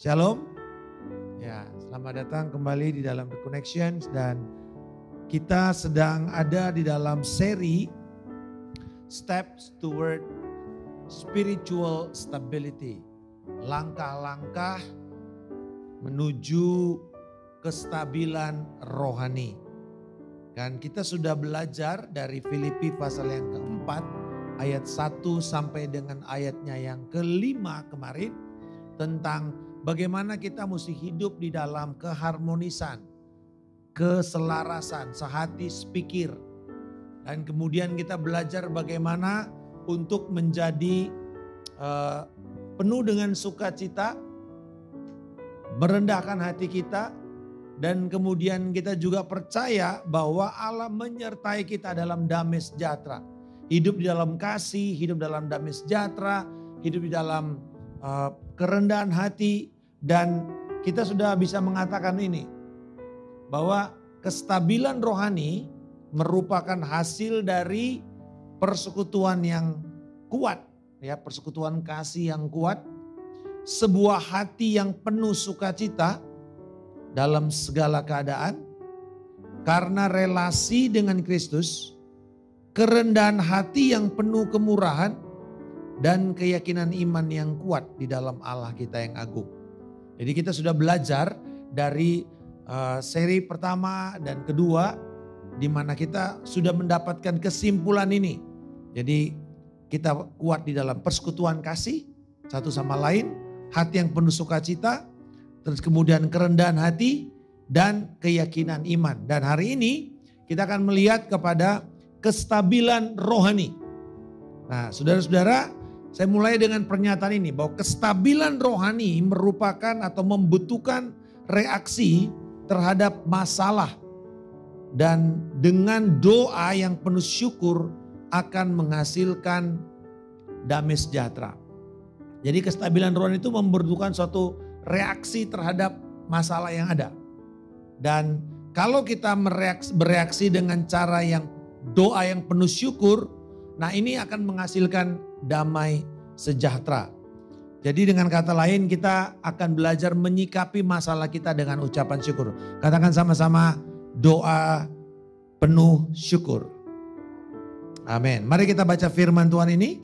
Shalom. Ya, selamat datang kembali di dalam The Connections dan kita sedang ada di dalam seri Steps Toward Spiritual Stability. Langkah-langkah menuju kestabilan rohani. Dan kita sudah belajar dari Filipi pasal yang keempat ayat 1 sampai dengan ayatnya yang kelima kemarin tentang bagaimana kita mesti hidup di dalam keharmonisan, keselarasan, sehati sepikir. Dan kemudian kita belajar bagaimana untuk menjadi penuh dengan sukacita, merendahkan hati kita, dan kemudian kita juga percaya bahwa Allah menyertai kita dalam damai sejahtera. Hidup di dalam kasih, hidup dalam damai sejahtera, hidup di dalam kerendahan hati, dan kita sudah bisa mengatakan ini bahwa kestabilan rohani merupakan hasil dari persekutuan yang kuat, ya, persekutuan kasih yang kuat, sebuah hati yang penuh sukacita dalam segala keadaan karena relasi dengan Kristus, kerendahan hati yang penuh kemurahan, dan keyakinan iman yang kuat di dalam Allah kita yang agung. Jadi kita sudah belajar dari seri pertama dan kedua di mana kita sudah mendapatkan kesimpulan ini. Jadi kita kuat di dalam persekutuan kasih satu sama lain, hati yang penuh sukacita, terus kemudian kerendahan hati dan keyakinan iman. Dan hari ini kita akan melihat kepada kestabilan rohani. Nah, saudara-saudara, saya mulai dengan pernyataan ini bahwa kestabilan rohani merupakan atau membutuhkan reaksi terhadap masalah. Dan dengan doa yang penuh syukur akan menghasilkan damai sejahtera. Jadi kestabilan rohani itu membutuhkan suatu reaksi terhadap masalah yang ada. Dan kalau kita bereaksi dengan cara yang doa yang penuh syukur, nah ini akan menghasilkan damai sejahtera. Jadi dengan kata lain kita akan belajar menyikapi masalah kita dengan ucapan syukur. Katakan sama-sama doa penuh syukur. Amin. Mari kita baca firman Tuhan ini.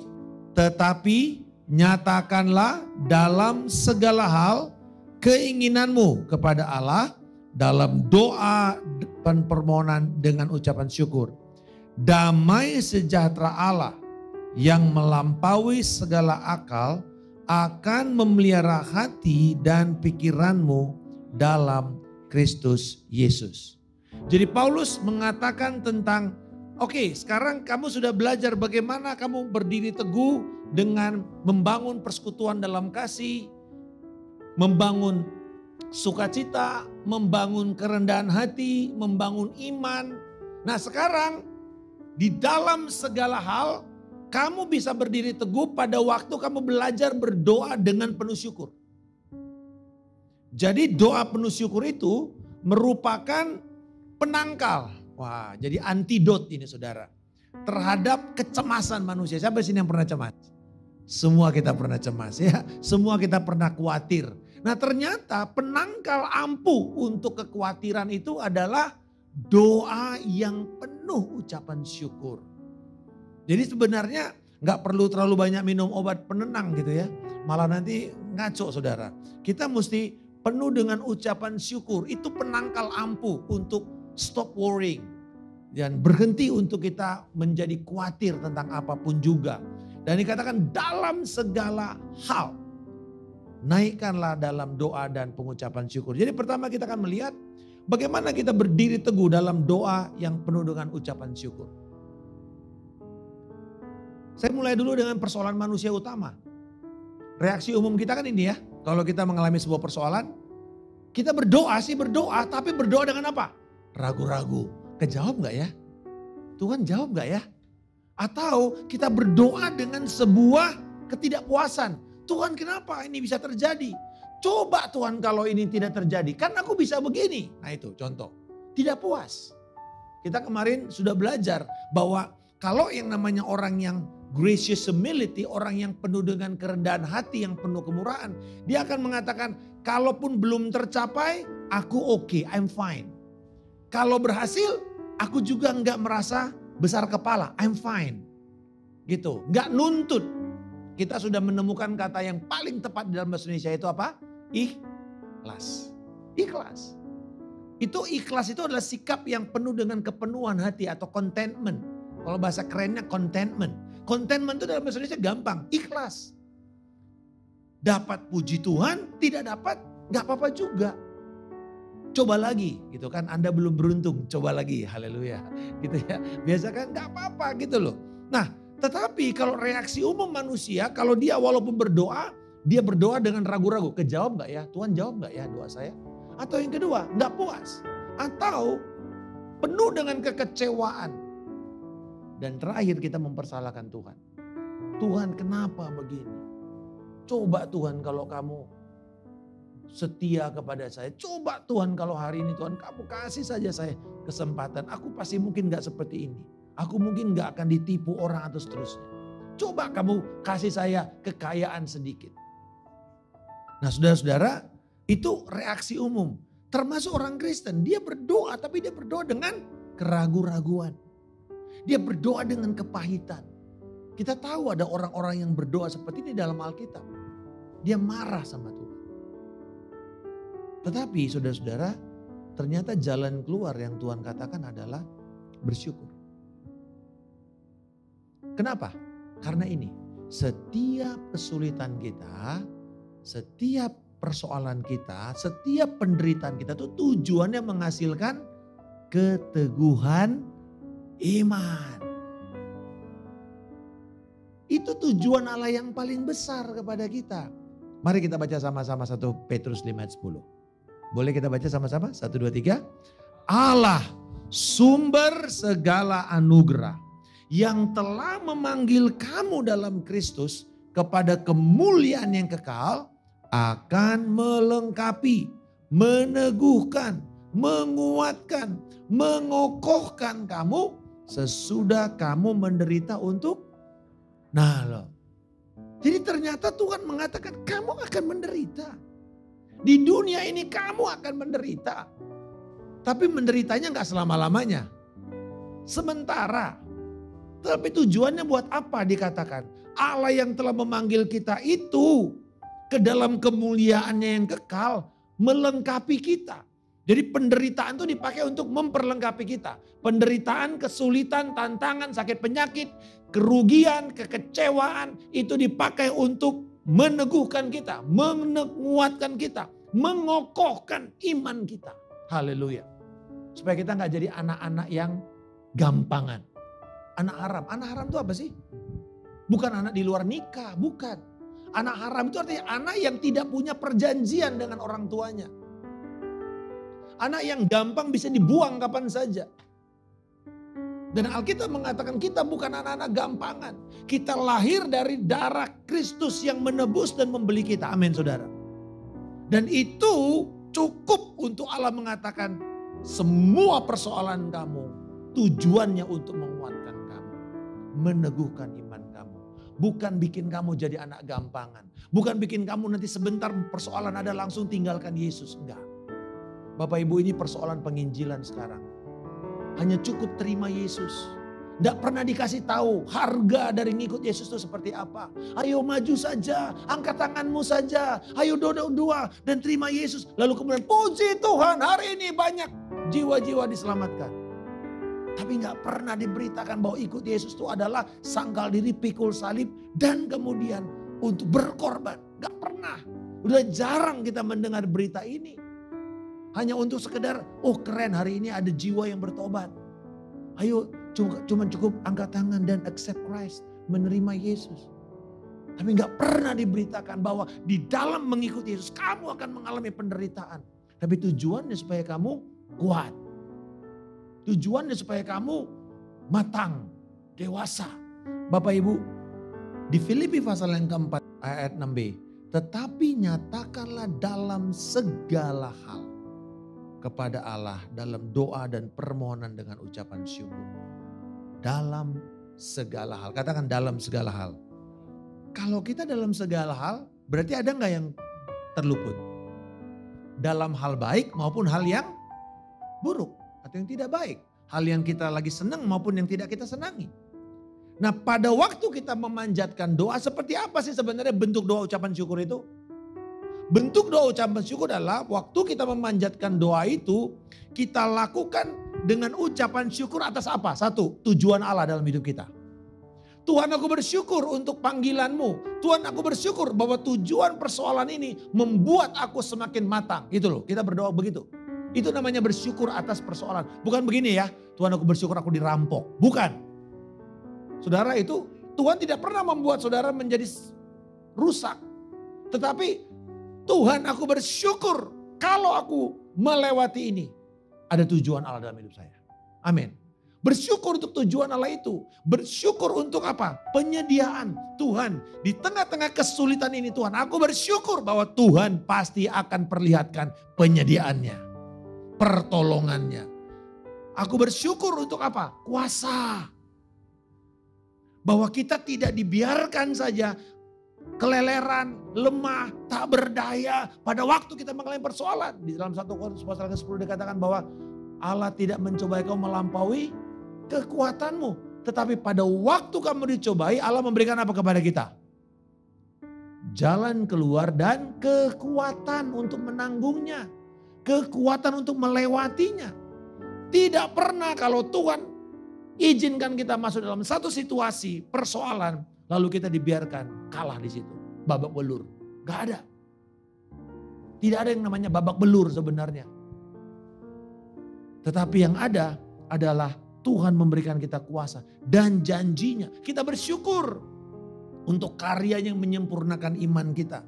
Tetapi nyatakanlah dalam segala hal keinginanmu kepada Allah dalam doa dan permohonan dengan ucapan syukur. Damai sejahtera Allah yang melampaui segala akal akan memelihara hati dan pikiranmu dalam Kristus Yesus. Jadi Paulus mengatakan tentang, oke, sekarang kamu sudah belajar bagaimana kamu berdiri teguh dengan membangun persekutuan dalam kasih, membangun sukacita, membangun kerendahan hati, membangun iman. Nah sekarang di dalam segala hal kamu bisa berdiri teguh pada waktu kamu belajar berdoa dengan penuh syukur. Jadi doa penuh syukur itu merupakan penangkal. Wah, jadi antidot ini saudara. Terhadap kecemasan manusia. Siapa sini yang pernah cemas? Semua kita pernah cemas ya. Semua kita pernah khawatir. Nah ternyata penangkal ampuh untuk kekhawatiran itu adalah doa yang penuh ucapan syukur. Jadi sebenarnya gak perlu terlalu banyak minum obat penenang gitu ya. Malah nanti ngaco saudara. Kita mesti penuh dengan ucapan syukur. Itu penangkal ampuh untuk stop worrying. Dan berhenti untuk kita menjadi khawatir tentang apapun juga. Dan dikatakan dalam segala hal. Naikkanlah dalam doa dan pengucapan syukur. Jadi pertama kita akan melihat bagaimana kita berdiri teguh dalam doa yang penuh dengan ucapan syukur. Saya mulai dulu dengan persoalan manusia utama. Reaksi umum kita kan ini ya. Kalau kita mengalami sebuah persoalan, kita berdoa sih berdoa, tapi berdoa dengan apa? Ragu-ragu. Kejawab gak ya? Tuhan jawab gak ya? Atau kita berdoa dengan sebuah ketidakpuasan. Tuhan kenapa ini bisa terjadi? Coba Tuhan kalau ini tidak terjadi. Kan aku bisa begini. Nah itu contoh. Tidak puas. Kita kemarin sudah belajar bahwa kalau yang namanya orang yang gracious humility, orang yang penuh dengan kerendahan hati, yang penuh kemurahan, dia akan mengatakan Kalaupun belum tercapai, aku oke, I'm fine. Kalau berhasil, aku juga nggak merasa besar kepala, I'm fine. Gitu, nggak nuntut. Kita sudah menemukan kata yang paling tepat dalam bahasa Indonesia itu apa? Ikhlas. Ikhlas. Ikhlas itu adalah sikap yang penuh dengan kepenuhan hati atau contentment. Kalau bahasa kerennya contentment. Contentment itu dalam bahasa Indonesia gampang, ikhlas. Dapat puji Tuhan, tidak dapat gak apa-apa juga. Coba lagi gitu kan, Anda belum beruntung, coba lagi, haleluya. Gitu ya, biasa kan gak apa-apa gitu loh. Nah tetapi kalau reaksi umum manusia, kalau dia walaupun berdoa, dia berdoa dengan ragu-ragu. Kejawab gak ya, Tuhan jawab gak ya doa saya? Atau yang kedua, gak puas. Atau penuh dengan kekecewaan. Dan terakhir kita mempersalahkan Tuhan. Tuhan kenapa begini? Coba Tuhan kalau kamu setia kepada saya. Coba Tuhan kalau hari ini Tuhan kamu kasih saja saya kesempatan. Aku pasti mungkin gak seperti ini. Aku mungkin gak akan ditipu orang atau seterusnya. Coba kamu kasih saya kekayaan sedikit. Nah saudara-saudara, itu reaksi umum. Termasuk orang Kristen, dia berdoa tapi dia berdoa dengan keraguan-raguan. Dia berdoa dengan kepahitan. Kita tahu ada orang-orang yang berdoa seperti ini dalam Alkitab. Dia marah sama Tuhan. Tetapi saudara-saudara, ternyata jalan keluar yang Tuhan katakan adalah bersyukur. Kenapa? Karena ini, setiap kesulitan kita, setiap persoalan kita, setiap penderitaan kita itu tujuannya menghasilkan keteguhan iman. Itu tujuan Allah yang paling besar kepada kita. Mari kita baca sama-sama 1 Petrus 5 ayat 10. Boleh kita baca sama-sama? 1, 2, 3. Allah sumber segala anugerah yang telah memanggil kamu dalam Kristus kepada kemuliaan yang kekal, akan melengkapi, meneguhkan, menguatkan, mengokohkan kamu sesudah kamu menderita untuk. Nah loh. Jadi ternyata Tuhan mengatakan kamu akan menderita. Di dunia ini kamu akan menderita. Tapi menderitanya gak selama-lamanya. Sementara. Tapi tujuannya buat apa dikatakan? Allah yang telah memanggil kita itu ke dalam kemuliaannya yang kekal melengkapi kita. Jadi penderitaan itu dipakai untuk memperlengkapi kita. Penderitaan, kesulitan, tantangan, sakit penyakit, kerugian, kekecewaan itu dipakai untuk meneguhkan kita, menguatkan kita, mengokohkan iman kita. Haleluya. Supaya kita gak jadi anak-anak yang gampangan. Anak haram. Anak haram itu apa sih? Bukan anak di luar nikah, bukan. Anak haram itu artinya anak yang tidak punya perjanjian dengan orang tuanya. Anak yang gampang bisa dibuang kapan saja. Dan Alkitab mengatakan kita bukan anak-anak gampangan. Kita lahir dari darah Kristus yang menebus dan membeli kita. Amin saudara. Dan itu cukup untuk Allah mengatakan semua persoalan kamu tujuannya untuk menguatkan kamu. Meneguhkan iman kamu. Bukan bikin kamu jadi anak gampangan. Bukan bikin kamu nanti sebentar persoalan ada langsung tinggalkan Yesus. Enggak. Bapak Ibu ini persoalan penginjilan sekarang. Hanya cukup terima Yesus. Enggak pernah dikasih tahu harga dari ngikut Yesus itu seperti apa. Ayo maju saja, angkat tanganmu saja. Ayo doa dan terima Yesus. Lalu kemudian puji Tuhan hari ini banyak jiwa-jiwa diselamatkan. Tapi gak pernah diberitakan bahwa ikut Yesus itu adalah sangkal diri, pikul salib, dan kemudian untuk berkorban. Gak pernah. Udah jarang kita mendengar berita ini. Hanya untuk sekedar, oh keren hari ini ada jiwa yang bertobat. Ayo cuma cukup angkat tangan dan accept Christ. Menerima Yesus. Tapi gak pernah diberitakan bahwa di dalam mengikuti Yesus kamu akan mengalami penderitaan. Tapi tujuannya supaya kamu kuat. Tujuannya supaya kamu matang, dewasa. Bapak Ibu, di Filipi pasal yang keempat ayat 6b. Tetapi nyatakanlah dalam segala hal kepada Allah dalam doa dan permohonan dengan ucapan syukur. Dalam segala hal. Katakan dalam segala hal. Kalau kita dalam segala hal, berarti ada nggak yang terluput? dalam hal baik maupun hal yang buruk atau yang tidak baik. Hal yang kita lagi senang maupun yang tidak kita senangi. Nah, pada waktu kita memanjatkan doa, seperti apa sih sebenarnya bentuk doa ucapan syukur itu? Bentuk doa ucapan syukur adalah waktu kita memanjatkan doa itu, kita lakukan dengan ucapan syukur atas apa? Satu, tujuan Allah dalam hidup kita. Tuhan, aku bersyukur untuk panggilan-Mu. Tuhan, aku bersyukur bahwa tujuan persoalan ini membuat aku semakin matang. Gitu loh, kita berdoa begitu. Itu namanya bersyukur atas persoalan. Bukan begini ya, Tuhan, aku bersyukur aku dirampok. Bukan. Saudara, itu Tuhan tidak pernah membuat saudara menjadi rusak. Tetapi Tuhan, aku bersyukur kalau aku melewati ini. Ada tujuan Allah dalam hidup saya. Amin. Bersyukur untuk tujuan Allah itu. Bersyukur untuk apa? Penyediaan. Tuhan, di tengah-tengah kesulitan ini Tuhan, aku bersyukur bahwa Tuhan pasti akan perlihatkan penyediaannya. Pertolongannya. Aku bersyukur untuk apa? Kuasa. Bahwa kita tidak dibiarkan saja keleleran, lemah, tak berdaya pada waktu kita mengalami persoalan. Di dalam 1 Korintus pasal ke-10 dikatakan bahwa Allah tidak mencobai kamu melampaui kekuatanmu. Tetapi pada waktu kamu dicobai, Allah memberikan apa kepada kita? Jalan keluar dan kekuatan untuk menanggungnya. Kekuatan untuk melewatinya. Tidak pernah kalau Tuhan izinkan kita masuk dalam satu situasi persoalan, lalu kita dibiarkan kalah di situ. Babak belur. Gak ada. Tidak ada yang namanya babak belur sebenarnya. Tetapi yang ada adalah Tuhan memberikan kita kuasa dan janjinya. Kita bersyukur untuk karya yang menyempurnakan iman kita.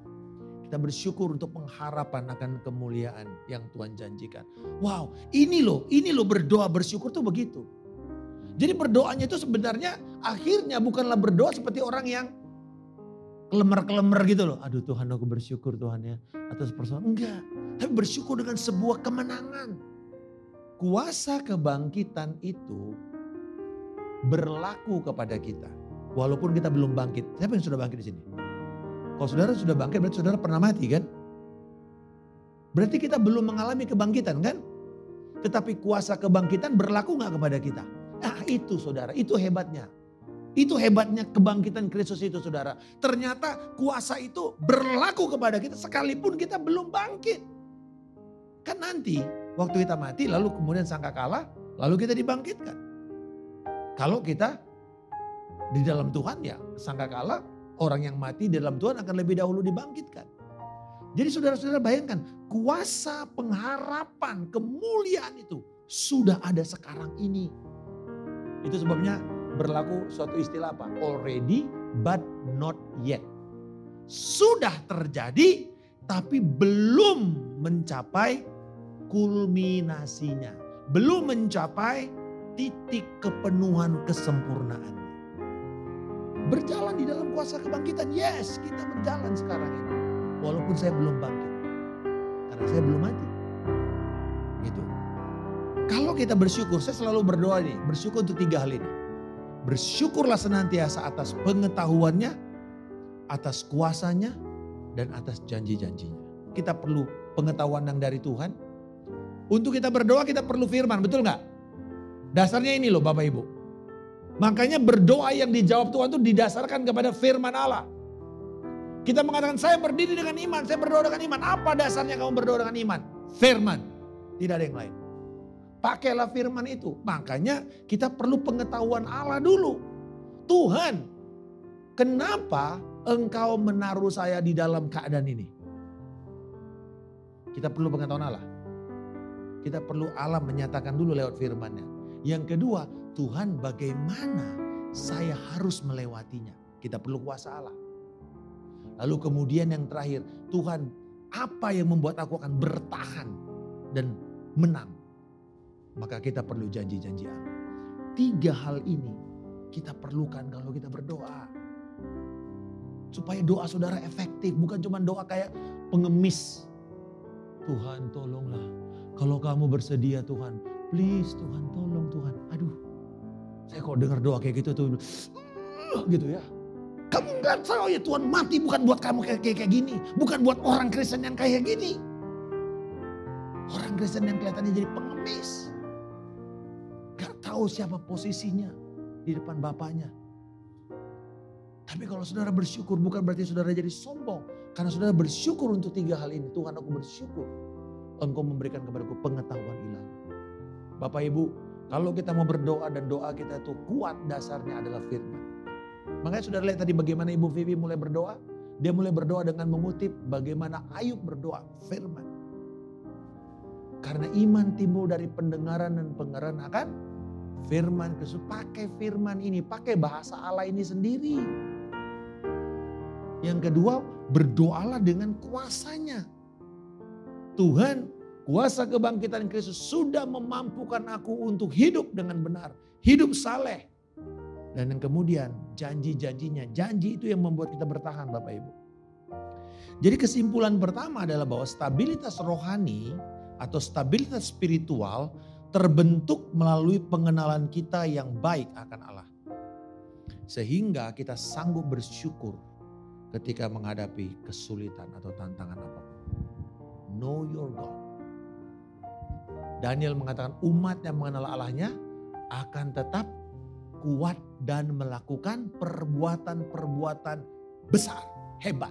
Kita bersyukur untuk pengharapan akan kemuliaan yang Tuhan janjikan. Wow, ini loh berdoa bersyukur tuh begitu. Jadi berdoanya itu sebenarnya akhirnya bukanlah berdoa seperti orang yang kelemer-kelemer gitu loh. Aduh Tuhan, aku bersyukur Tuhan ya atas persoalan. Enggak, tapi bersyukur dengan sebuah kemenangan. Kuasa kebangkitan itu berlaku kepada kita. Walaupun kita belum bangkit. Siapa yang sudah bangkit di sini? Kalau saudara sudah bangkit berarti saudara pernah mati kan? Berarti kita belum mengalami kebangkitan kan? Tetapi kuasa kebangkitan berlaku gak kepada kita? Nah itu saudara, itu hebatnya. Itu hebatnya kebangkitan Kristus itu saudara. Ternyata kuasa itu berlaku kepada kita sekalipun kita belum bangkit. Kan nanti waktu kita mati lalu kemudian sangkakala, lalu kita dibangkitkan. Kalau kita di dalam Tuhan ya sangkakala orang yang mati di dalam Tuhan akan lebih dahulu dibangkitkan. Jadi saudara-saudara bayangkan kuasa pengharapan kemuliaan itu sudah ada sekarang ini. Itu sebabnya berlaku suatu istilah apa? Already but not yet. Sudah terjadi tapi belum mencapai kulminasinya. Belum mencapai titik kepenuhan kesempurnaannya. Berjalan di dalam kuasa kebangkitan. Yes, kita berjalan sekarang ini. Walaupun saya belum bangkit. Karena saya belum mati. Gitu. Kalau kita bersyukur, saya selalu berdoa nih, bersyukur untuk 3 hal ini. Bersyukurlah senantiasa atas pengetahuannya, atas kuasanya, dan atas janji-janjinya. Kita perlu pengetahuan yang dari Tuhan. Untuk kita berdoa kita perlu firman, betul gak? Dasarnya ini loh Bapak Ibu. Makanya berdoa yang dijawab Tuhan itu didasarkan kepada firman Allah. Kita mengatakan saya berdiri dengan iman, saya berdoa dengan iman. Apa dasarnya kamu berdoa dengan iman? Firman, tidak ada yang lain. Pakailah firman itu. Makanya kita perlu pengetahuan Allah dulu. Tuhan, kenapa engkau menaruh saya di dalam keadaan ini? Kita perlu pengetahuan Allah. Kita perlu Allah menyatakan dulu lewat firman-Nya. Yang kedua, Tuhan bagaimana saya harus melewatinya? Kita perlu kuasa Allah. Lalu kemudian yang terakhir, Tuhan apa yang membuat aku akan bertahan dan menang? Maka kita perlu janji-janji Allah. 3 hal ini kita perlukan kalau kita berdoa. Supaya doa saudara efektif. Bukan cuma doa kayak pengemis. Tuhan tolonglah. Kalau kamu bersedia Tuhan. Please Tuhan tolong Tuhan. Aduh. Saya kok dengar doa kayak gitu tuh. Gitu ya. Kamu gak tahu ya Tuhan mati bukan buat kamu kayak gini. Bukan buat orang Kristen yang kayak gini. Orang Kristen yang kelihatannya jadi pengemis. Gak tahu siapa posisinya di depan Bapaknya. Tapi kalau saudara bersyukur bukan berarti saudara jadi sombong. Karena saudara bersyukur untuk 3 hal ini. Tuhan, aku bersyukur Engkau memberikan kepadaku pengetahuan ilahi. Bapak Ibu, kalau kita mau berdoa dan doa kita itu kuat, dasarnya adalah firman. Makanya saudara lihat tadi bagaimana Ibu Vivi mulai berdoa. Dia mulai berdoa dengan mengutip bagaimana Ayub berdoa firman. Karena iman timbul dari pendengaran dan pengenalan akan firman Kristus. Pakai firman ini, pakai bahasa Allah ini sendiri. Yang kedua, berdoalah dengan kuasanya. Tuhan, kuasa kebangkitan Kristus sudah memampukan aku untuk hidup dengan benar. Hidup saleh. Dan yang kemudian janji-janjinya. Janji itu yang membuat kita bertahan Bapak Ibu. Jadi kesimpulan pertama adalah bahwa stabilitas rohani atau stabilitas spiritual terbentuk melalui pengenalan kita yang baik akan Allah. Sehingga kita sanggup bersyukur ketika menghadapi kesulitan atau tantangan apapun. Know your God. Daniel mengatakan umat yang mengenal Allahnya akan tetap kuat dan melakukan perbuatan-perbuatan besar, hebat.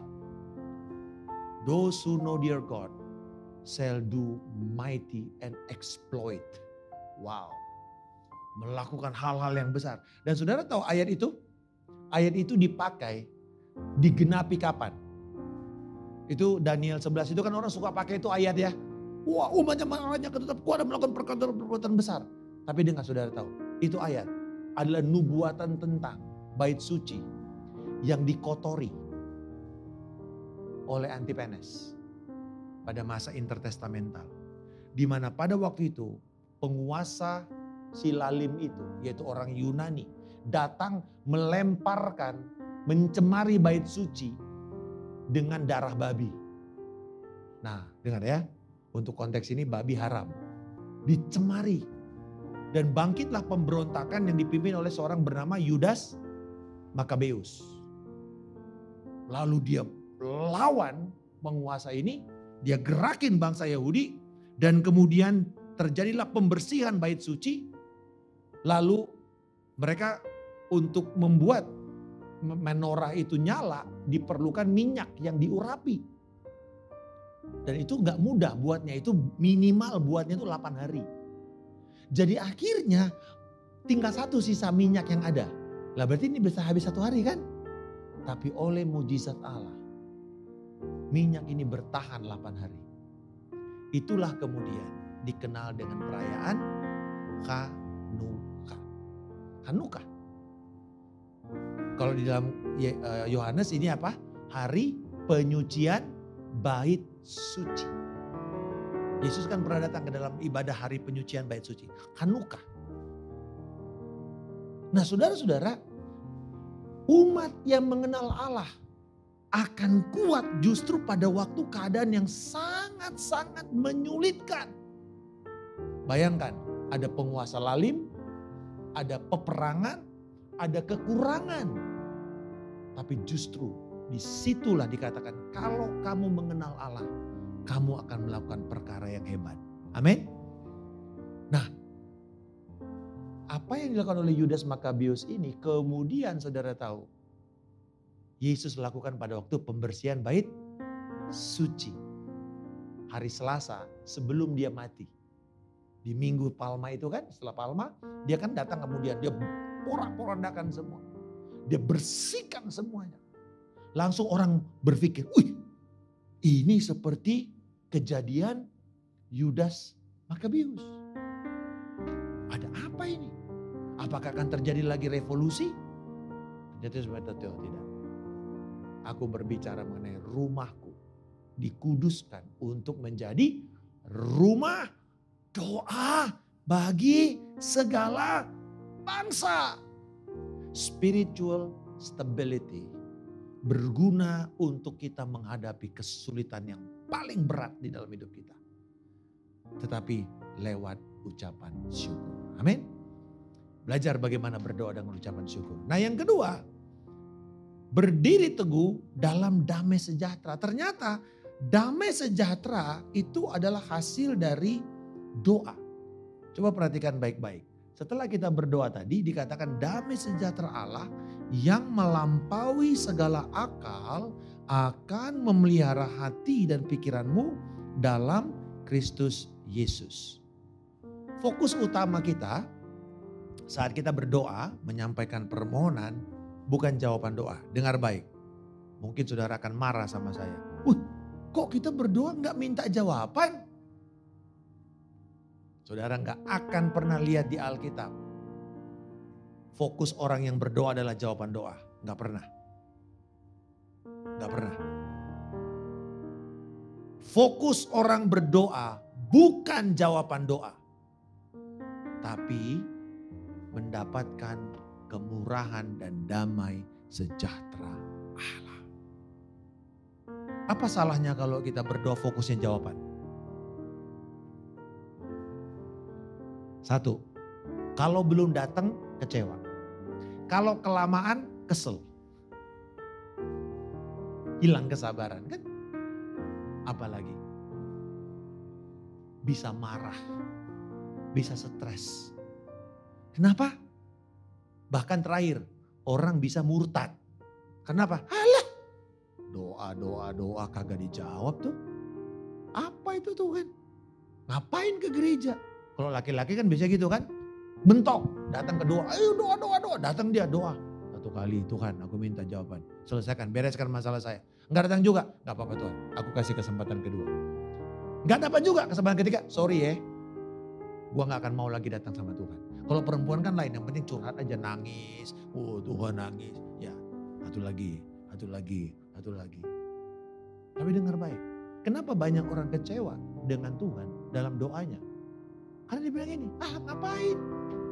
Those who know their God shall do mighty and exploit. Wow. Melakukan hal-hal yang besar. Dan saudara tahu ayat itu? Ayat itu dipakai, digenapi kapan? Itu Daniel 11 itu kan orang suka pakai itu ayat ya. Wah, umatnya akan tetap kuat dan melakukan perbuatan besar. Tapi dengar saudara tahu, itu ayat adalah nubuatan tentang bait suci yang dikotori oleh Antipenes pada masa intertestamental. Di mana pada waktu itu penguasa Silalim itu, yaitu orang Yunani, datang melemparkan, mencemari bait suci dengan darah babi. Nah, dengar ya, untuk konteks ini babi haram. Dicemari. Dan bangkitlah pemberontakan yang dipimpin oleh seorang bernama Yudas Makabeus. Lalu dia lawan penguasa ini, dia gerakin bangsa Yahudi, dan kemudian terjadilah pembersihan bait suci. Lalu mereka untuk membuat menorah itu nyala diperlukan minyak yang diurapi. Dan itu gak mudah buatnya, itu minimal buatnya itu 8 hari. Jadi akhirnya tinggal 1 sisa minyak yang ada. Lah berarti ini bisa habis 1 hari kan? Tapi oleh mujizat Allah, minyak ini bertahan 8 hari. Itulah kemudian dikenal dengan perayaan Hanukkah. Kalau di dalam Yohanes ini apa? Hari penyucian bait suci. Yesus kan pernah datang ke dalam ibadah hari penyucian bait suci. Hanukkah. Nah saudara-saudara, umat yang mengenal Allah akan kuat justru pada waktu keadaan yang sangat-sangat menyulitkan. Bayangkan, ada penguasa lalim, ada peperangan, ada kekurangan. Tapi justru disitulah dikatakan kalau kamu mengenal Allah, kamu akan melakukan perkara yang hebat. Amin. Nah, apa yang dilakukan oleh Yudas Makabeus ini kemudian saudara tahu, Yesus lakukan pada waktu pembersihan bait suci. Hari Selasa sebelum dia mati. Di minggu Palma itu kan, setelah Palma dia kan datang kemudian dia porak-porandakan semua. Dia bersihkan semuanya. Langsung orang berpikir, wih ini seperti kejadian Yudas Makabeus. Ada apa ini? Apakah akan terjadi lagi revolusi? Ternyata sebenarnya tidak. Aku berbicara mengenai rumahku dikuduskan untuk menjadi rumah doa bagi segala bangsa. Spiritual stability berguna untuk kita menghadapi kesulitan yang paling berat di dalam hidup kita. Tetapi lewat ucapan syukur. Amin. Belajar bagaimana berdoa dengan ucapan syukur. Nah yang kedua, berdiri teguh dalam damai sejahtera. Ternyata Damai sejahtera itu adalah hasil dari doa. Coba perhatikan baik-baik. Setelah kita berdoa tadi dikatakan damai sejahtera Allah yang melampaui segala akal akan memelihara hati dan pikiranmu dalam Kristus Yesus. Fokus utama kita saat kita berdoa menyampaikan permohonan bukan jawaban doa. Dengar baik. Mungkin saudara akan marah sama saya. Kok kita berdoa nggak minta jawaban? Saudara nggak akan pernah lihat di Alkitab. Fokus orang yang berdoa adalah jawaban doa. Nggak pernah. Nggak pernah. Fokus orang berdoa bukan jawaban doa. Tapi mendapatkan kemurahan dan damai sejahtera Allah. Apa salahnya kalau kita berdoa fokusnya jawaban? Satu, kalau belum datang kecewa. Kalau kelamaan kesel. Hilang kesabaran kan? Apalagi bisa marah, bisa stres. Kenapa? Bahkan terakhir, orang bisa murtad. Kenapa? Alah, doa kagak dijawab tuh. Apa itu Tuhan? Ngapain ke gereja? Kalau laki-laki kan biasa gitu kan. Mentok, datang ke doa. Ayo doa. Datang dia doa. Satu kali, Tuhan aku minta jawaban. Selesaikan, bereskan masalah saya. Enggak datang juga. Enggak apa-apa Tuhan, aku kasih kesempatan kedua. Enggak dapat juga kesempatan ketiga. Sorry ya, gua gak akan mau lagi datang sama Tuhan. Kalau perempuan kan lain, yang penting curhat aja, nangis. Oh Tuhan nangis. Ya, satu lagi. Tapi dengar baik, kenapa banyak orang kecewa dengan Tuhan dalam doanya? Karena dia bilang ini, ngapain?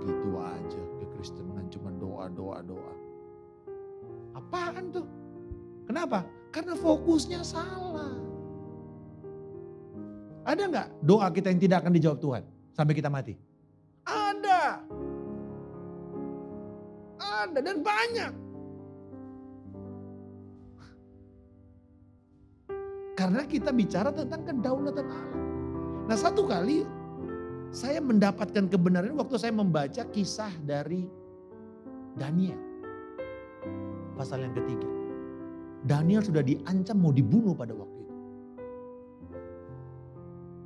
Gitu aja, kekristenan cuma doa. Apaan tuh? Kenapa? Karena fokusnya salah. Ada nggak doa kita yang tidak akan dijawab Tuhan sampai kita mati? Ada dan banyak. Karena kita bicara tentang kedaulatan Allah. Nah, satu kali saya mendapatkan kebenaran waktu saya membaca kisah dari Daniel. Pasal yang ketiga. Daniel sudah diancam mau dibunuh pada waktu itu.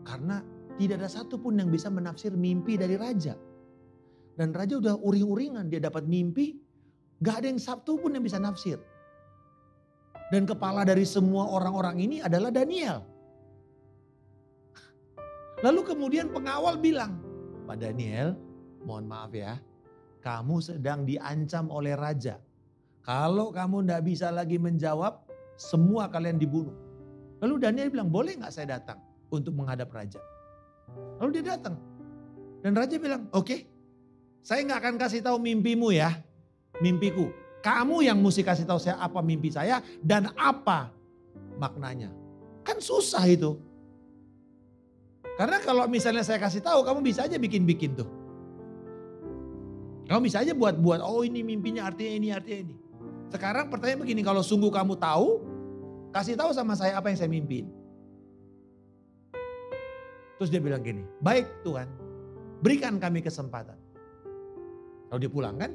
Karena tidak ada satupun yang bisa menafsir mimpi dari raja. Dan raja udah uring-uringan, dia dapat mimpi. Gak ada yang satu pun yang bisa nafsir. Dan kepala dari semua orang-orang ini adalah Daniel. Lalu kemudian pengawal bilang, Pak Daniel, mohon maaf ya, kamu sedang diancam oleh raja. Kalau kamu tidak bisa lagi menjawab, semua kalian dibunuh. Lalu Daniel bilang, boleh gak saya datang untuk menghadap raja? Lalu dia datang. Dan raja bilang, oke, saya gak akan kasih tahu mimpimu ya, mimpiku. Kamu yang mesti kasih tahu saya apa mimpi saya dan apa maknanya. Kan susah itu. Karena kalau misalnya saya kasih tahu, kamu bisa aja bikin-bikin tuh. Kamu bisa aja buat-buat, oh ini mimpinya artinya ini. Sekarang pertanyaan begini, kalau sungguh kamu tahu, kasih tahu sama saya apa yang saya mimpin. Terus dia bilang gini, baik Tuhan, berikan kami kesempatan. Lalu dia pulang kan,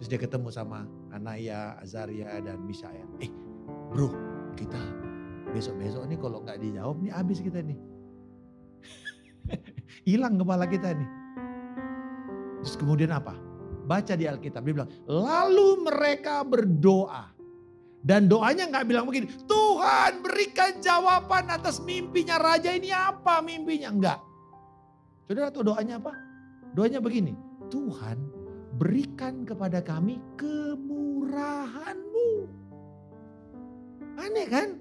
terus dia ketemu sama Anaya, Azaria, dan Misael. Bro, kita besok-besok nih kalau nggak dijawab nih habis kita nih. Hilang kepala kita nih. Terus kemudian apa? Baca di Alkitab, dia bilang, lalu mereka berdoa. Dan doanya nggak bilang begini, Tuhan berikan jawaban atas mimpinya raja ini apa mimpinya. Enggak. Saudara tahu doanya apa? Doanya begini, Tuhan berikan kepada kami kemurahan-Mu. Aneh kan?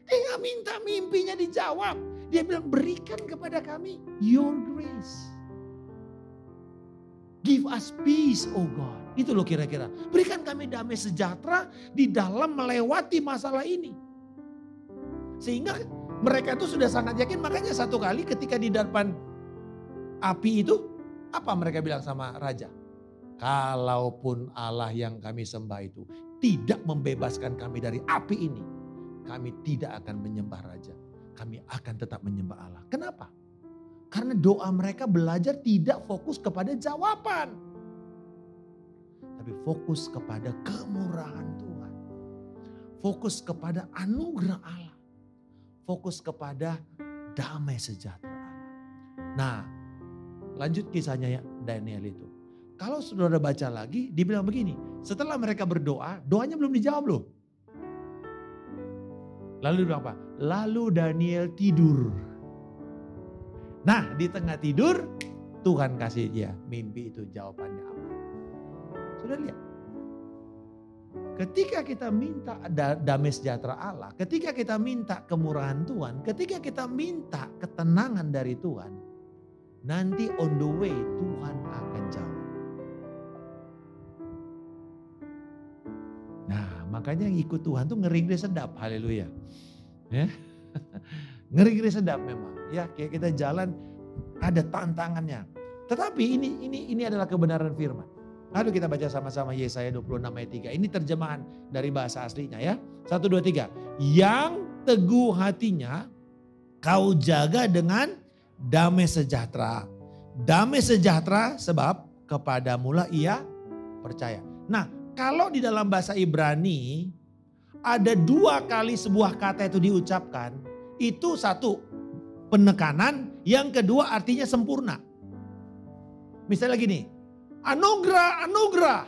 Dia nggak minta mimpinya dijawab. Dia bilang berikan kepada kami your grace. Give us peace, oh God. Itu loh kira-kira. Berikan kami damai sejahtera di dalam melewati masalah ini. Sehingga mereka itu sudah sangat yakin. Makanya satu kali ketika di depan api itu, apa mereka bilang sama raja? Kalaupun Allah yang kami sembah itu tidak membebaskan kami dari api ini, kami tidak akan menyembah raja. kami akan tetap menyembah Allah. Kenapa? Karena doa mereka belajar tidak fokus kepada jawaban. Tapi fokus kepada kemurahan Tuhan. Fokus kepada anugerah Allah. Fokus kepada damai sejahtera Allah. Nah, lanjut kisahnya ya Daniel itu. Kalau saudara baca lagi, dibilang begini. Setelah mereka berdoa, doanya belum dijawab loh. Lalu bilang apa? Lalu Daniel tidur. Nah, di tengah tidur, Tuhan kasih dia mimpi itu jawabannya apa. Sudah lihat? Ketika kita minta damai sejahtera Allah, ketika kita minta kemurahan Tuhan, ketika kita minta ketenangan dari Tuhan, nanti on the way Tuhan akan jawab. Nah, makanya yang ikut Tuhan tuh ngeri-ngeri sedap, haleluya. Ya. Ngeri-ngeri sedap memang. Ya, kayak kita jalan ada tantangannya. Tetapi ini adalah kebenaran firman. Lalu kita baca sama-sama Yesaya 26 ayat 3. Ini terjemahan dari bahasa aslinya ya. 1, 2, 3. Yang teguh hatinya kau jaga dengan damai sejahtera. Damai sejahtera sebab kepadamulah ia percaya. Nah, kalau di dalam bahasa Ibrani ada 2 kali sebuah kata itu diucapkan. Itu satu penekanan, yang kedua artinya sempurna. Misalnya gini. Anugerah, anugerah.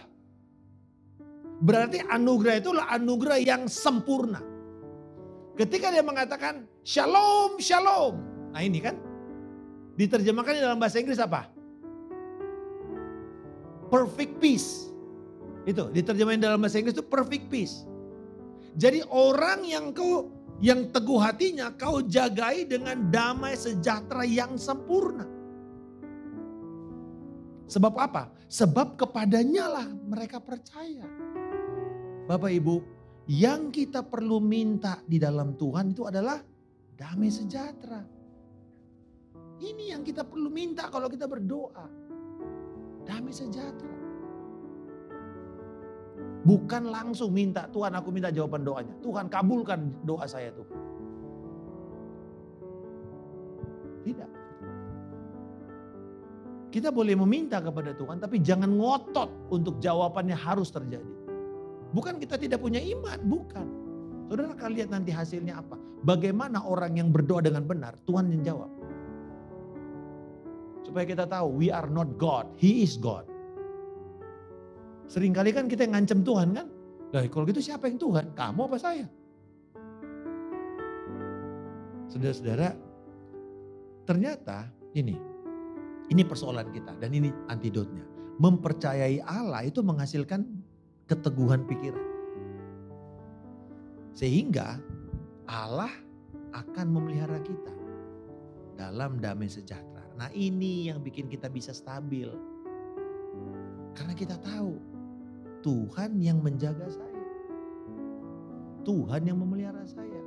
Berarti anugerah itulah anugerah yang sempurna. Ketika dia mengatakan shalom, shalom. Nah ini kan diterjemahkan di dalam bahasa Inggris apa? Perfect peace. Itu diterjemahin dalam bahasa Inggris itu perfect peace. Jadi orang yang teguh hatinya kau jagai dengan damai sejahtera yang sempurna. Sebab apa? Sebab kepadanya lah mereka percaya. Bapak Ibu, yang kita perlu minta di dalam Tuhan itu adalah damai sejahtera. Ini yang kita perlu minta kalau kita berdoa. Damai sejahtera. Bukan langsung minta, Tuhan aku minta jawaban doanya. Tuhan kabulkan doa saya Tuhan. Tidak. Kita boleh meminta kepada Tuhan tapi jangan ngotot untuk jawabannya harus terjadi. Bukan kita tidak punya iman, bukan. Saudara akan lihat nanti hasilnya apa. Bagaimana orang yang berdoa dengan benar, Tuhan yang jawab. Supaya kita tahu, we are not God, He is God. Seringkali kan kita ngancam Tuhan kan. Nah, kalau gitu siapa yang Tuhan? Kamu apa saya? Saudara-saudara, ternyata ini persoalan kita dan ini antidotnya. Mempercayai Allah itu menghasilkan keteguhan pikiran. Sehingga Allah akan memelihara kita dalam damai sejahtera. Nah ini yang bikin kita bisa stabil. Karena kita tahu Tuhan yang menjaga saya. Tuhan yang memelihara saya.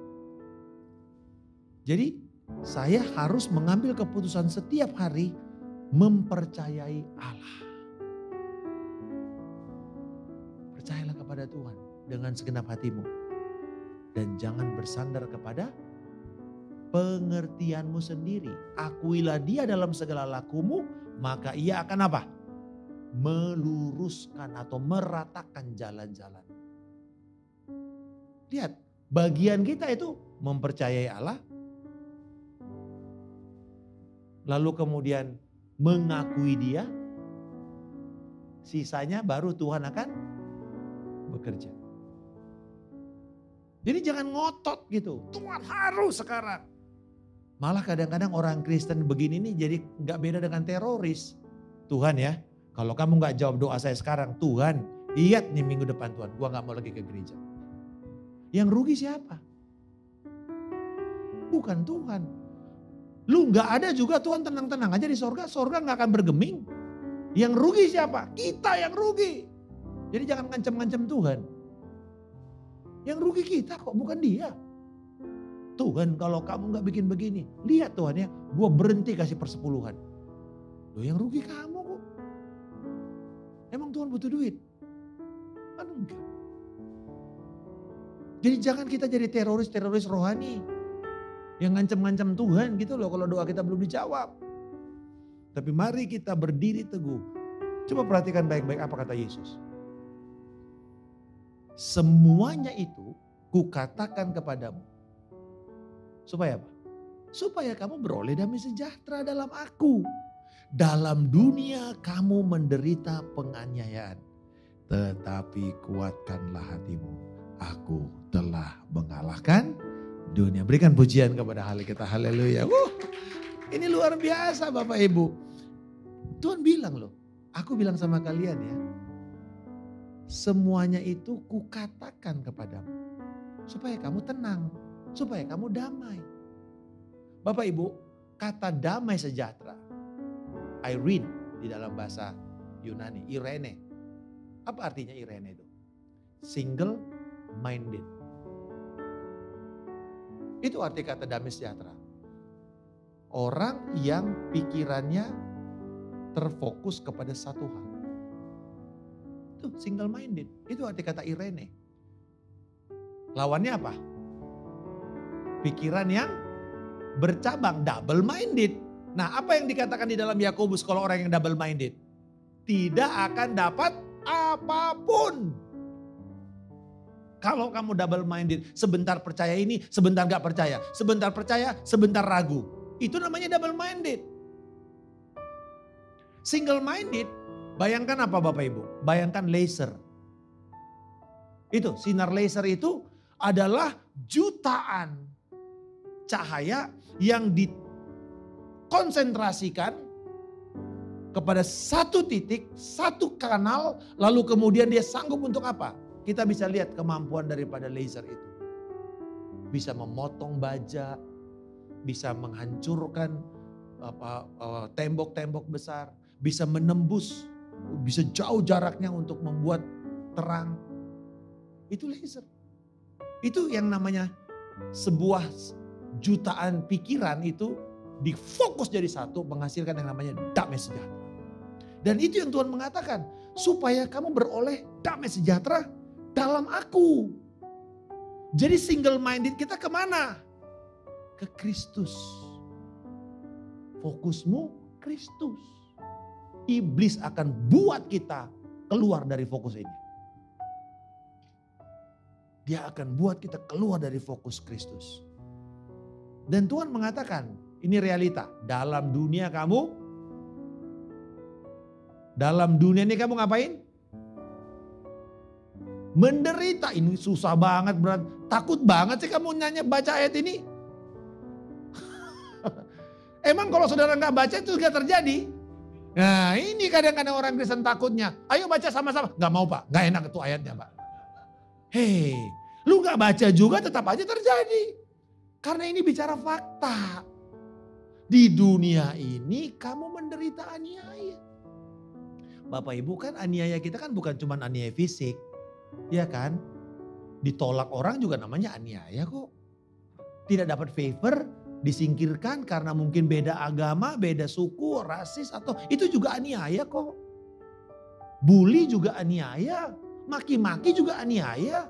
Jadi saya harus mengambil keputusan setiap hari mempercayai Allah. Percayalah kepada Tuhan dengan segenap hatimu. Dan jangan bersandar kepada pengertianmu sendiri. Akuilah dia dalam segala lakumu, maka ia akan apa? Meluruskan atau meratakan jalan-jalan. Lihat, bagian kita itu mempercayai Allah. Lalu kemudian mengakui dia, sisanya baru Tuhan akan bekerja. Jadi jangan ngotot gitu, Tuhan harus sekarang. Malah kadang-kadang orang Kristen begini nih jadi gak beda dengan teroris. Tuhan ya, kalau kamu gak jawab doa saya sekarang, Tuhan lihat nih minggu depan Tuhan, gua gak mau lagi ke gereja. Yang rugi siapa? Bukan Tuhan. Lu gak ada juga Tuhan tenang-tenang aja di sorga gak akan bergeming. Yang rugi siapa? Kita yang rugi. Jadi jangan ngancam-ngancam Tuhan. Yang rugi kita kok, bukan dia. Tuhan kalau kamu gak bikin begini, lihat Tuhan ya, gue berhenti kasih persepuluhan. Loh yang rugi kamu kok. Emang Tuhan butuh duit? Kan enggak. Jadi jangan kita jadi teroris-teroris rohani. Yang ngancam-ngancam Tuhan gitu loh kalau doa kita belum dijawab. Tapi mari kita berdiri teguh. Coba perhatikan baik-baik apa kata Yesus. Semuanya itu kukatakan kepadamu. Supaya apa? Supaya kamu beroleh damai sejahtera dalam aku. Dalam dunia kamu menderita penganiayaan. Tetapi kuatkanlah hatimu. Aku telah mengalahkan dunia. Berikan pujian kepada Hale kita. Haleluya. Ini luar biasa Bapak Ibu. Tuhan bilang loh. Aku bilang sama kalian ya. Semuanya itu kukatakan kepadamu. Supaya kamu tenang. Supaya kamu damai. Bapak Ibu, kata damai sejahtera. Irene di dalam bahasa Yunani. Irene. Apa artinya Irene itu? Single minded. Itu arti kata damai sejahtera. Orang yang pikirannya terfokus kepada satu hal. Itu single minded. Itu arti kata Irene. Lawannya apa? Pikiran yang bercabang, double minded. Nah, apa yang dikatakan di dalam Yakobus kalau orang yang double minded? Tidak akan dapat apapun. Kalau kamu double minded, sebentar percaya ini, sebentar gak percaya. Sebentar percaya, sebentar ragu. Itu namanya double minded. Single minded, bayangkan apa Bapak Ibu? Bayangkan laser. Itu, sinar laser itu adalah jutaan cahaya yang dikonsentrasikan kepada satu titik, satu kanal, lalu kemudian dia sanggup untuk apa? Kita bisa lihat kemampuan daripada laser itu. Bisa memotong baja, bisa menghancurkan tembok-tembok besar, bisa menembus, bisa jauh jaraknya untuk membuat terang. Itu laser. Itu yang namanya sebuah jutaan pikiran itu difokus jadi satu, menghasilkan yang namanya damai sejahtera. Dan itu yang Tuhan mengatakan, supaya kamu beroleh damai sejahtera dalam aku. Jadi single minded kita kemana? Ke Kristus. Fokusmu Kristus. Iblis akan buat kita keluar dari fokus ini. Dia akan buat kita keluar dari fokus Kristus. Dan Tuhan mengatakan, ini realita. Dalam dunia ini kamu ngapain? Menderita. Ini susah banget, berat. Takut banget sih kamu nanya baca ayat ini. Emang kalau saudara gak baca itu gak terjadi? Nah ini kadang-kadang orang Kristen takutnya. Ayo baca sama-sama. Gak mau Pak, gak enak itu ayatnya Pak. Hei, lu gak baca juga tetap aja terjadi. Karena ini bicara fakta. Di dunia ini kamu menderita aniaya. Bapak Ibu kan aniaya kita kan bukan cuma aniaya fisik. Ya kan? Ditolak orang juga namanya aniaya kok. Tidak dapat favor, disingkirkan karena mungkin beda agama, beda suku, rasis atau itu juga aniaya kok. Bully juga aniaya, maki-maki juga aniaya.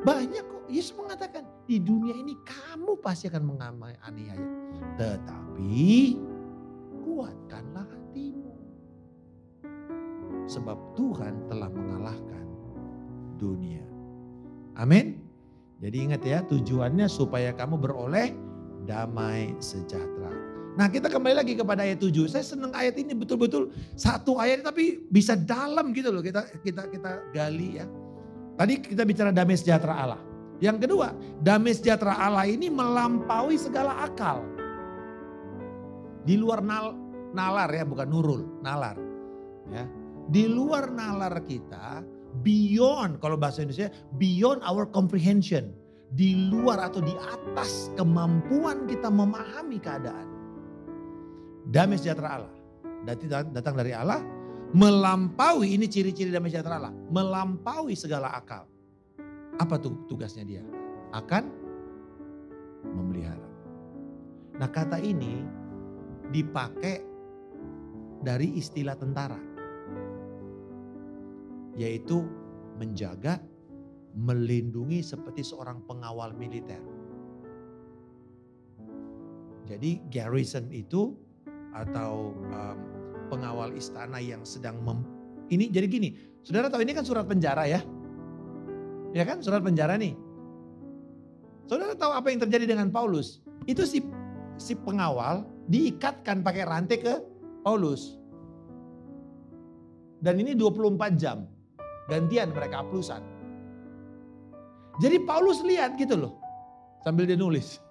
Banyak kok. Yesus mengatakan di dunia ini kamu pasti akan mengalami aniaya. Tetapi kuatkanlah hatimu. Sebab Tuhan telah mengalahkan dunia. Amin. Jadi ingat ya, tujuannya supaya kamu beroleh damai sejahtera. Nah kita kembali lagi kepada ayat 7. Saya senang ayat ini betul-betul satu ayat tapi bisa dalam gitu loh. Kita gali ya. Tadi kita bicara damai sejahtera Allah. Yang kedua, damai sejahtera Allah ini melampaui segala akal. Di luar nalar ya, bukan nurul, nalar. Ya. Di luar nalar kita, beyond, kalau bahasa Indonesia, beyond our comprehension. Di luar atau di atas kemampuan kita memahami keadaan. Damai sejahtera Allah. Datang dari Allah, melampaui, ini ciri-ciri damai sejahtera Allah. Melampaui segala akal. Apa tuh tugasnya dia? Akan memelihara. Nah kata ini dipakai dari istilah tentara. Yaitu menjaga, melindungi seperti seorang pengawal militer. Jadi garrison itu atau pengawal istana yang sedang ini jadi gini, saudara tahu ini kan surat penjara ya? Ya kan surat penjara nih. Saudara tahu apa yang terjadi dengan Paulus? Itu si pengawal diikatkan pakai rantai ke Paulus. Dan ini 24 jam. Gantian mereka aplusan. Jadi Paulus lihat gitu loh. Sambil dia nulis.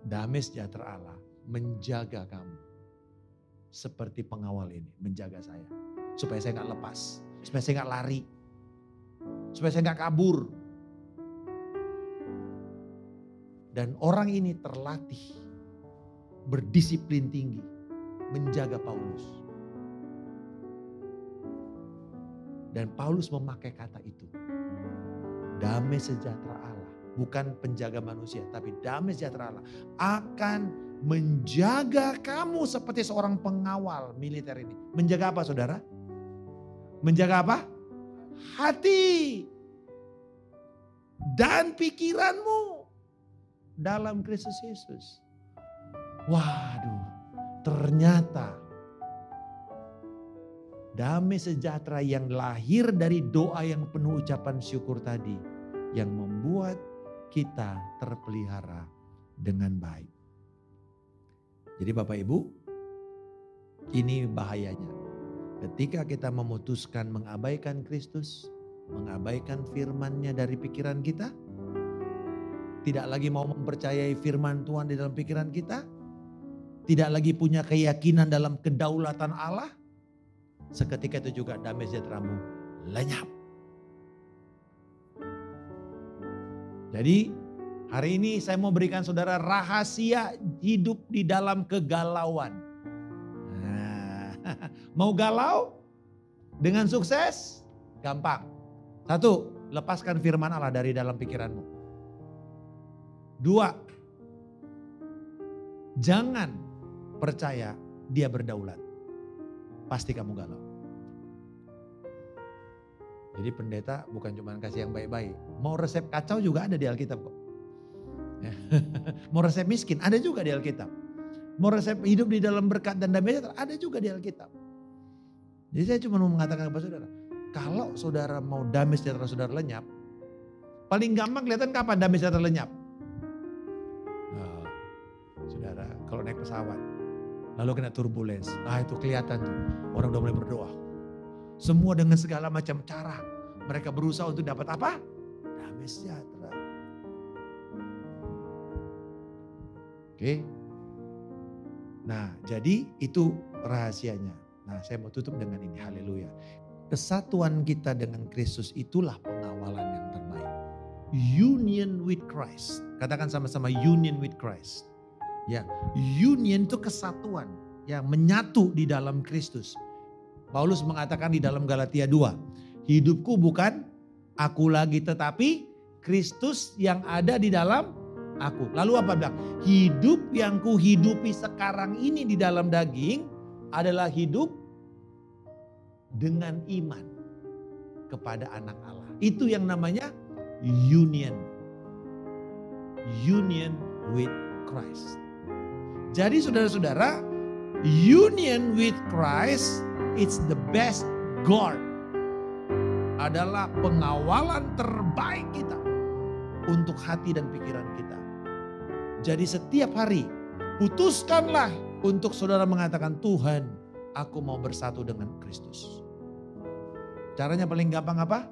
Damai sejahtera Allah menjaga kamu. Seperti pengawal ini menjaga saya. Supaya saya gak lepas. Supaya saya gak lari. Supaya saya gak kabur. Dan orang ini terlatih. Berdisiplin tinggi. Menjaga Paulus. Dan Paulus memakai kata itu. Damai sejahtera Allah. Bukan penjaga manusia. Tapi damai sejahtera Allah. Akan menjaga kamu seperti seorang pengawal militer ini. Menjaga apa saudara? Menjaga apa? Hati. Dan pikiranmu. Dalam Kristus Yesus. Waduh. Ternyata. Damai sejahtera yang lahir dari doa yang penuh ucapan syukur tadi. Yang membuat kita terpelihara dengan baik. Jadi Bapak Ibu, ini bahayanya. Ketika kita memutuskan mengabaikan Kristus, mengabaikan firman-Nya dari pikiran kita, tidak lagi mau mempercayai firman Tuhan di dalam pikiran kita, tidak lagi punya keyakinan dalam kedaulatan Allah, seketika itu juga damai sejahtera-mu lenyap. Jadi hari ini saya mau berikan saudara rahasia hidup di dalam kegalauan. Nah, mau galau dengan sukses? Gampang. 1, lepaskan firman Allah dari dalam pikiranmu. 2, jangan percaya dia berdaulat. Pasti kamu galau. Jadi pendeta bukan cuma kasih yang baik-baik. Mau resep kacau juga ada di Alkitab kok. Mau resep miskin ada juga di Alkitab. Mau resep hidup di dalam berkat dan damai sejahtera ada juga di Alkitab. Jadi saya cuma mau mengatakan kepada saudara. Kalau saudara mau damai sejahtera saudara lenyap. Paling gampang kelihatan kapan damai sejahtera lenyap. Nah, saudara kalau naik pesawat. Lalu kena turbulens. Itu kelihatan tuh. Orang udah mulai berdoa. Semua dengan segala macam cara. Mereka berusaha untuk dapat apa? Damai sejahtera. Oke. Nah jadi itu rahasianya. Nah saya mau tutup dengan ini. Haleluya. Kesatuan kita dengan Kristus itulah pengawalan yang terbaik. Union with Christ. Katakan sama-sama union with Christ. Ya, union itu kesatuan. Ya, menyatu di dalam Kristus. Paulus mengatakan di dalam Galatia 2. Hidupku bukan aku lagi tetapi Kristus yang ada di dalam aku. Lalu apa bilang? Hidup yang kuhidupi sekarang ini di dalam daging adalah hidup dengan iman kepada anak Allah. Itu yang namanya union. Union with Christ. Jadi saudara-saudara, union with Christ it's the best guard. Adalah pengawalan terbaik kita untuk hati dan pikiran kita. Jadi setiap hari putuskanlah untuk saudara mengatakan, Tuhan, aku mau bersatu dengan Kristus. Caranya paling gampang apa?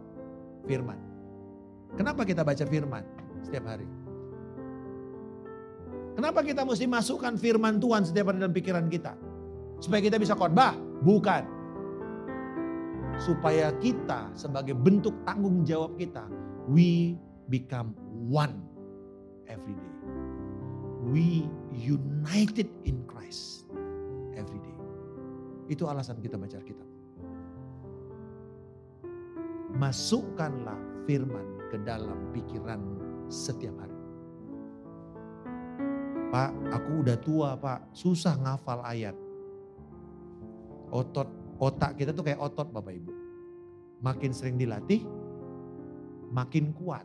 Firman. Kenapa kita baca firman setiap hari? Kenapa kita mesti masukkan firman Tuhan setiap hari dalam pikiran kita? Supaya kita bisa khotbah? Bukan. Supaya kita sebagai bentuk tanggung jawab kita, we become one every day. We united in Christ every day. Itu alasan kita baca Alkitab. Masukkanlah firman ke dalam pikiran setiap hari. Pak, aku udah tua Pak, susah ngafal ayat. Otak kita tuh kayak otot Bapak Ibu. Makin sering dilatih, makin kuat.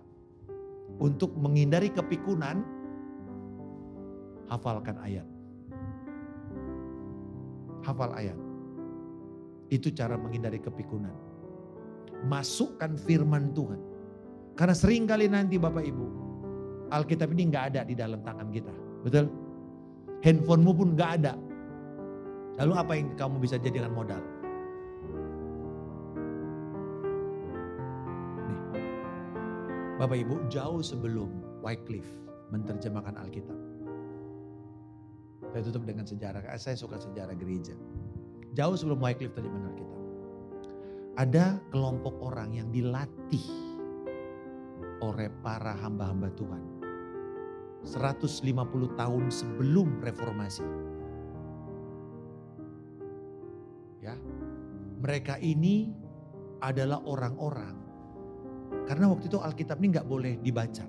Untuk menghindari kepikunan, hafalkan ayat. Hafal ayat. Itu cara menghindari kepikunan. Masukkan firman Tuhan. Karena sering kali nanti Bapak Ibu, Alkitab ini gak ada di dalam tangan kita. Betul? Handphonemu pun gak ada. Lalu apa yang kamu bisa jadikan modal? Nih, Bapak Ibu, jauh sebelum Wycliffe menerjemahkan Alkitab. Saya tutup dengan sejarah, saya suka sejarah gereja. Jauh sebelum Wycliffe terjemahkan Alkitab. Ada kelompok orang yang dilatih oleh para hamba-hamba Tuhan. 150 tahun sebelum reformasi. Ya, mereka ini adalah orang-orang. Karena waktu itu Alkitab ini gak boleh dibaca.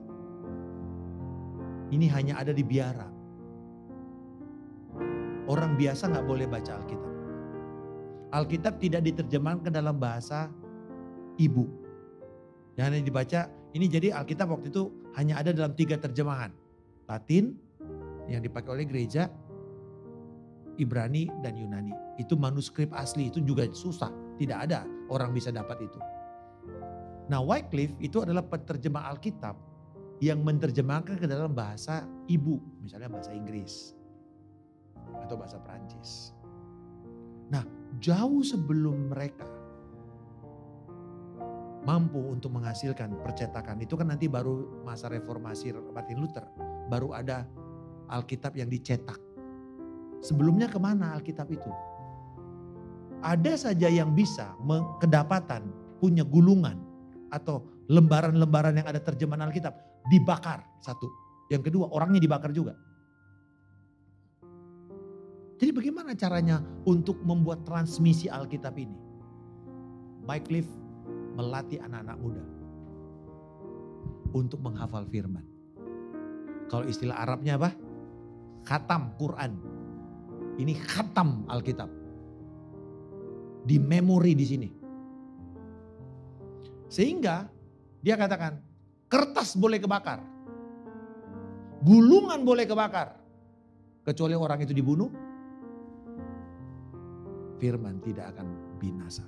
Ini hanya ada di biara. Orang biasa gak boleh baca Alkitab. Alkitab tidak diterjemahkan ke dalam bahasa ibu. Yang hanya dibaca, ini jadi Alkitab waktu itu hanya ada dalam 3 terjemahan. Latin yang dipakai oleh gereja, Ibrani dan Yunani. Itu manuskrip asli, itu juga susah. Tidak ada orang bisa dapat itu. Nah, Wycliffe itu adalah penerjemah Alkitab yang menerjemahkan ke dalam bahasa ibu. Misalnya bahasa Inggris atau bahasa Perancis. Nah, jauh sebelum mereka mampu untuk menghasilkan percetakan, itu kan nanti baru masa reformasi Martin Luther, baru ada Alkitab yang dicetak. Sebelumnya kemana Alkitab itu? Ada saja yang bisa kedapatan punya gulungan atau lembaran-lembaran yang ada terjemahan Alkitab dibakar, satu. Yang kedua, orangnya dibakar juga. Jadi bagaimana caranya untuk membuat transmisi Alkitab ini? Wycliffe melatih anak-anak muda untuk menghafal firman. Kalau istilah Arabnya apa? Khatam Quran. Ini khatam Alkitab. Di memori di sini. Sehingga dia katakan, kertas boleh kebakar. Gulungan boleh kebakar. Kecuali orang itu dibunuh, firman tidak akan binasa.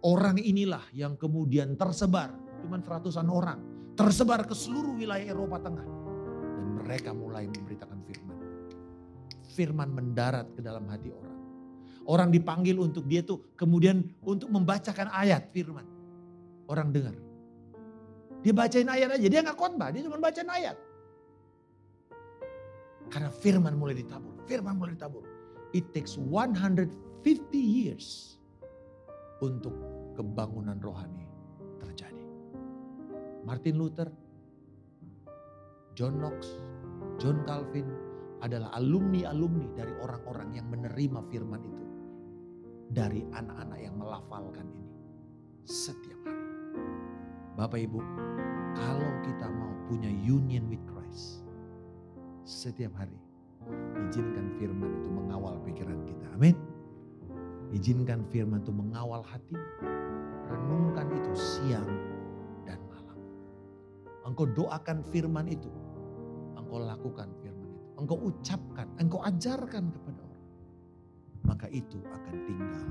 Orang inilah yang kemudian tersebar, cuman ratusan orang, tersebar ke seluruh wilayah Eropa Tengah. Dan mereka mulai memberitakan firman. Firman mendarat ke dalam hati orang. Orang dipanggil untuk dia tuh kemudian untuk membacakan ayat firman. Orang dengar. Dia bacain ayat aja, dia gak khotbah, dia cuma bacain ayat. Karena firman mulai ditabur, firman mulai ditabur. It takes 150 years untuk kebangunan rohani terjadi. Martin Luther, John Knox, John Calvin adalah alumni-alumni dari orang-orang yang menerima firman itu. Dari anak-anak yang melafalkan ini setiap hari. Bapak Ibu, kalau kita mau punya union with Christ, setiap hari izinkan firman itu mengawal pikiran kita. Amin. Izinkan firman itu mengawal hati. Renungkan itu siang dan malam. Engkau doakan firman itu. Engkau lakukan firman itu. Engkau ucapkan, engkau ajarkan kepada orang. Maka itu akan tinggal